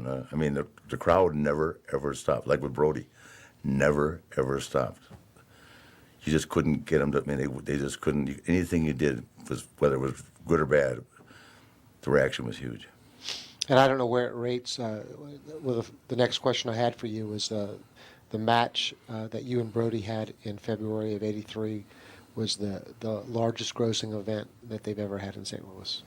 and I mean the crowd never ever stopped. Like with Broudy, never ever stopped. You just couldn't get them to. I mean, they just couldn't. Anything you did was whether it was good or bad, the reaction was huge. And I don't know where it rates. Well, the next question I had for you was the match that you and Broudy had in February of '83 was the largest grossing event that they've ever had in St. Louis.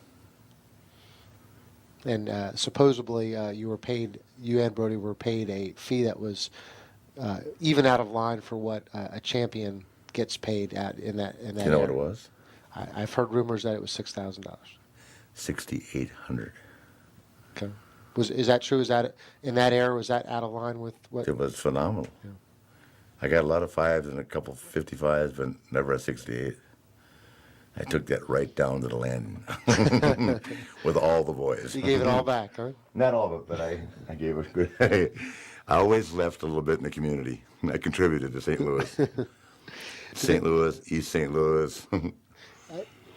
And supposedly you and Broudy were paid a fee that was even out of line for what a champion gets paid at in that. Do you know what it was? I've heard rumors that it was $6,000. $6,800. Okay. Is that true? Is that in that era? Was that out of line with what? It was phenomenal. Yeah. I got a lot of 5s and a couple 55s, but never a 68. I took that right down to the landing with all the boys. You gave it all back, huh? Not all of it, but I gave it good. I always left a little bit in the community. I contributed to St. Louis. St. Louis, East St. Louis.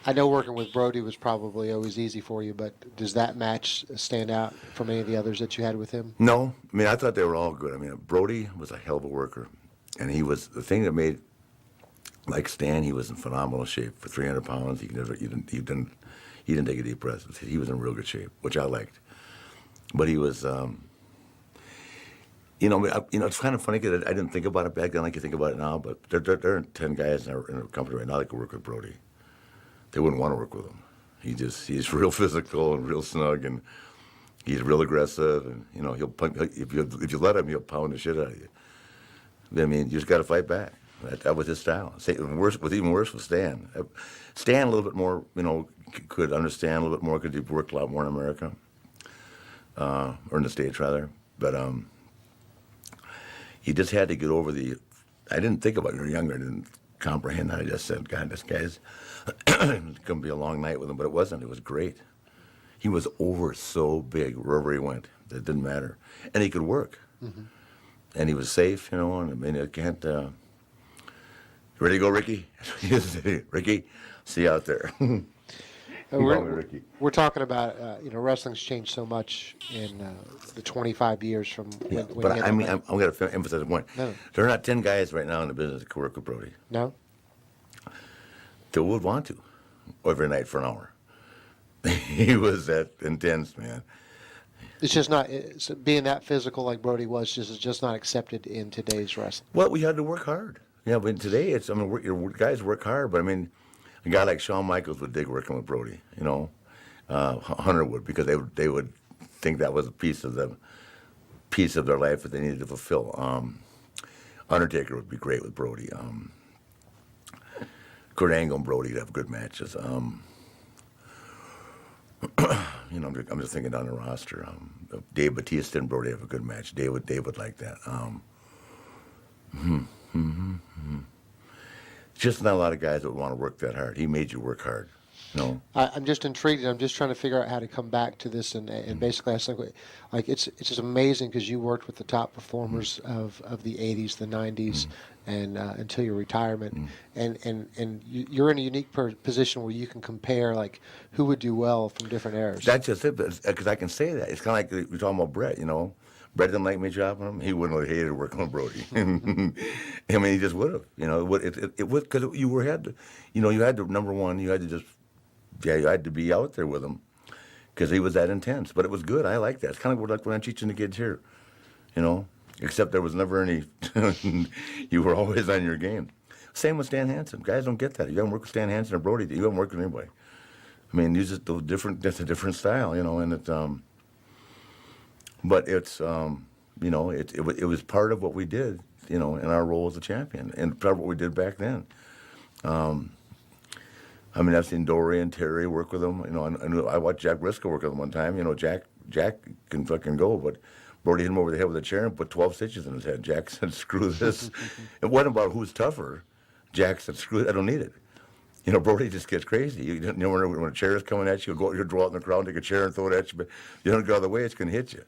I know working with Broudy was probably always easy for you, but does that match stand out from any of the others that you had with him? No. I mean, I thought they were all good. I mean, Broudy was a hell of a worker. And he was, the thing that made, like Stan, he was in phenomenal shape. For 300 pounds, he didn't take a deep breath. He was in real good shape, which I liked. But he was, it's kind of funny because I didn't think about it back then like you think about it now, but there are 10 guys in our company right now that could work with Broudy. They wouldn't want to work with him. He's real physical and real snug, and he's real aggressive, and he'll punch, if you let him, he'll pound the shit out of you. I mean, you just got to fight back. That was his style. Even worse with Stan. Stan a little bit more, could understand a little bit more because he worked a lot more in America, or in the States rather. But he just had to get over the. I didn't think about it when you were younger. I didn't comprehend that. I just said, God, this guy's it's gonna be a long night with him. But it wasn't. It was great. He was over so big wherever he went. It didn't matter, and he could work. Mm-hmm. And he was safe, and I mean, I can't. Ready to go, Ricky? Ricky, see you out there. We're talking about, wrestling's changed so much in the 25 years from when but I mean, I'm going to emphasize the point. No. There are not 10 guys right now in the business that can work with Broudy. No? That would want to, every night for an hour. He was that intense, man. It's just not, being that physical like Broudy was, just not accepted in today's wrestling. Well, we had to work hard. Yeah, but today your guys work hard, but I mean, a guy like Shawn Michaels would dig working with Broudy, Hunter would, because they would think that was a piece of their life that they needed to fulfill. Undertaker would be great with Broudy. Kurt Angle and Broudy would have good matches. I'm just thinking down the roster. Dave Bautista and Broudy have a good match. Dave would like that. Just not a lot of guys that would want to work that hard. He made you work hard. I'm just intrigued. I'm just trying to figure out how to come back to this, and basically I think like it's just amazing because you worked with the top performers of the 80s, the 90s, and until your retirement, and you're in a unique position where you can compare like who would do well from different eras. That's just it, because I can say that. It's kind of like we're talking about Brett. Brett didn't like me chopping him. He wouldn't have hated working with Broudy. I mean, he just would have. It was because you had to, number one, you had to be out there with him because he was that intense. But it was good. I like that. It's kind of like when I'm teaching the kids here, except there was never any, you were always on your game. Same with Stan Hansen. Guys don't get that. You haven't worked with Stan Hansen or Broudy. You haven't worked with anybody. I mean, that's a different style, and it's, but it's, it was part of what we did, in our role as a champion, and part of what we did back then. I mean, I've seen Dory and Terry work with him. I watched Jack Briscoe work with him one time. Jack can fucking go, but Broudy hit him over the head with a chair and put 12 stitches in his head. Jack said, "Screw this." It wasn't about who's tougher. Jack said, "Screw it, I don't need it." Broudy just gets crazy. When a chair is coming at you, you draw out in the crowd, take a chair and throw it at you, but you don't get out of the way, it's going to hit you.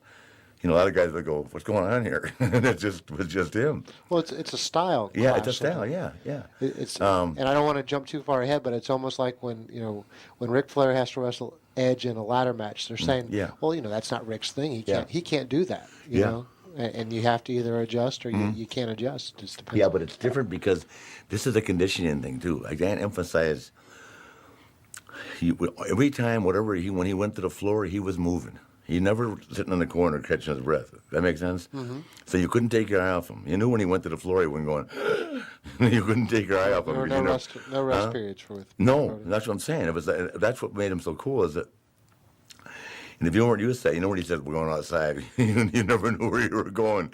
You know, a lot of guys would go, "What's going on here?" And it just was just him. Well, it's a style. Yeah, it's a clash. style. Yeah, yeah. It's and I don't want to jump too far ahead, but it's almost like when when Ric Flair has to wrestle Edge in a ladder match, they're saying, yeah. well, that's not Rick's thing. Yeah. He can't do that. You Yeah. know, and you have to either adjust or you can't adjust. It just depends. Yeah, but it's different because this is a conditioning thing too. I can't emphasize. Every time, when he went to the floor, he was moving. He never sitting in the corner catching his breath. That makes sense. Mm-hmm. So you couldn't take your eye off him. You knew when he went to the floor, he wasn't going. You couldn't take your eye off him. There were because, no rest periods with. No, Broudy. that's what I'm saying. It was that's what made him so cool. Is that, and if you weren't used to that, when he said we're going outside, you never knew where you were going.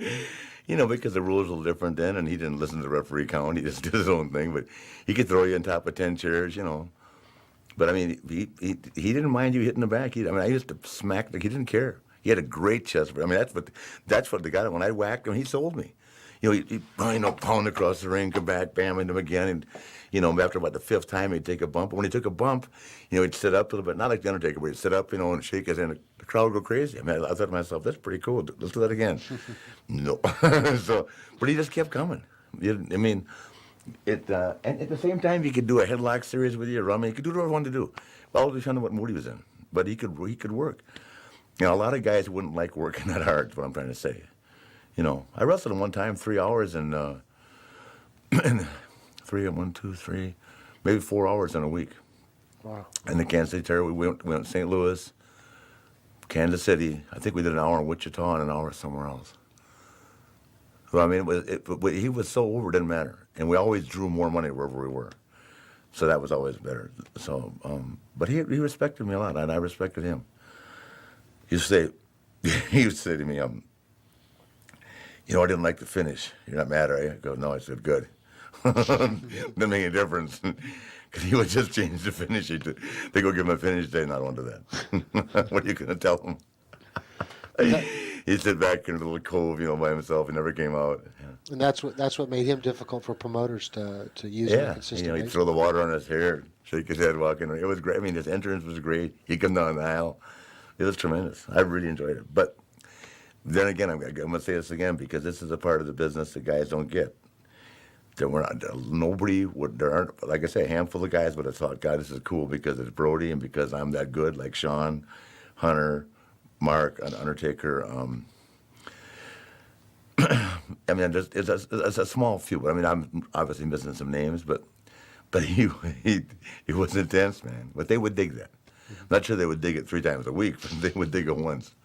Because the rules were different then, and he didn't listen to the referee count. He just did his own thing. But he could throw you on top of 10 chairs, But I mean, he didn't mind you hitting the back. I used to smack. He didn't care. He had a great chest. I mean, that's what the guy. When I whacked him, he sold me. He'd pound across the ring, come back, bam, into him again, and after about the fifth time, he'd take a bump. When he took a bump, he'd sit up a little bit, not like the Undertaker, but he'd sit up, and shake his hand. The crowd would go crazy. I mean, I thought to myself, that's pretty cool. Let's do that again. No, but he just kept coming. I mean. And at the same time, he could do a headlock series with you, he could do whatever he wanted to do. All depending on what mood he was in. But he could work. A lot of guys wouldn't like working that hard, is what I'm trying to say. I wrestled him one time, 3 hours, and 3, maybe 4 hours in a week. Wow. In the Kansas City Territory, we went to St. Louis, Kansas City. I think we did an hour in Wichita and an hour somewhere else. Well, I mean, he was so over, it didn't matter. And we always drew more money wherever we were. So that was always better. So, but he respected me a lot, and I respected him. He used to say to me, I didn't like the finish. You're not mad, are you? I go, no. I said, good. Didn't make any difference. Because he would just change the finish. They go give him a finish day, and I don't want to do that. What are you going to tell him? He'd sit back in a little cove, by himself. He never came out. Yeah. And that's what made him difficult for promoters to use on a consistent he'd basis. throw the water on his hair, shake his head, walking. It was great. I mean, his entrance was great. He'd come down the aisle. It was tremendous. I really enjoyed it. But then again, I'm going to say this again because this is a part of the business that guys don't get. There aren't, like I say, a handful of guys would have thought, God, this is cool because it's Broudy and because I'm that good, like Shawn, Hunter, Mark, Undertaker. I mean, it's a small few. I mean, I'm obviously missing some names, but he was intense, man. But they would dig that. I'm not sure they would dig it 3 times a week, but they would dig it once.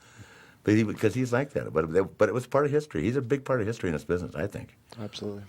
But because he's like that. But it was part of history. He's a big part of history in this business, I think. Absolutely.